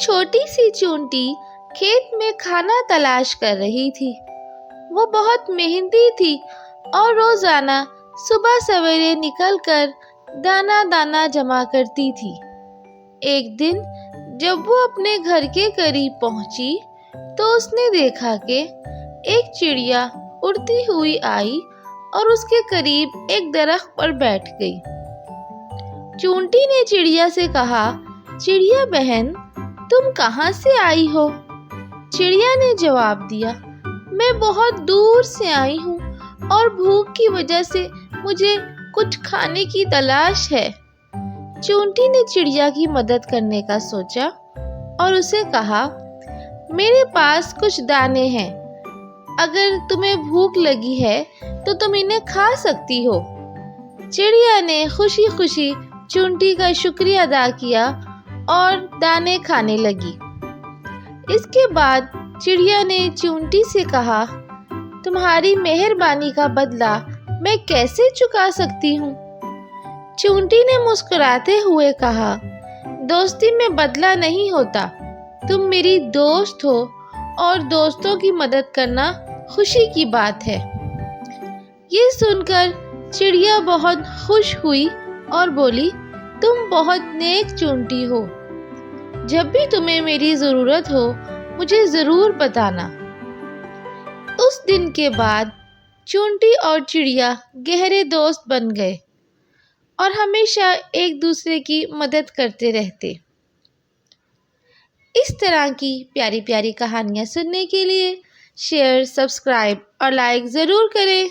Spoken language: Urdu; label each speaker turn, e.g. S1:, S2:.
S1: چھوٹی سی چونٹی کھیت میں کھانا تلاش کر رہی تھی۔ وہ بہت محنتی تھی اور روزانہ صبح سویرے نکل کر دانا دانا جمع کرتی تھی۔ ایک دن جب وہ اپنے گھر کے قریب پہنچی تو اس نے دیکھا کہ ایک چڑیا اڑتی ہوئی آئی اور اس کے قریب ایک درخت پر بیٹھ گئی۔ چونٹی نے چڑیا سے کہا، چڑیا بہن، تم کہاں سے آئی ہو؟ چڑیا نے جواب دیا، میں بہت دور سے آئی ہوں اور بھوک کی وجہ سے مجھے کچھ کھانے کی تلاش ہے۔ چونٹی نے چڑیا کی مدد کرنے کا سوچا اور اسے کہا، میرے پاس کچھ دانے ہیں، اگر تمہیں بھوک لگی ہے تو تم انہیں کھا سکتی ہو۔ چڑیا نے خوشی خوشی چونٹی کا شکریہ ادا کیا اور دانے کھانے لگی۔ اس کے بعد چڑیا نے چونٹی سے کہا، تمہاری مہربانی کا بدلہ میں کیسے چکا سکتی ہوں؟ چونٹی نے مسکراتے ہوئے کہا، دوستی میں بدلہ نہیں ہوتا، تم میری دوست ہو اور دوستوں کی مدد کرنا خوشی کی بات ہے۔ یہ سن کر چڑیا بہت خوش ہوئی اور بولی، تم بہت نیک چونٹی ہو، جب بھی تمہیں میری ضرورت ہو مجھے ضرور بتانا۔ اس دن کے بعد چونٹی اور چڑیا گہرے دوست بن گئے اور ہمیشہ ایک دوسرے کی مدد کرتے رہتے۔ اس طرح کی پیاری پیاری کہانیاں سننے کے لیے شیئر، سبسکرائب اور لائک ضرور کریں۔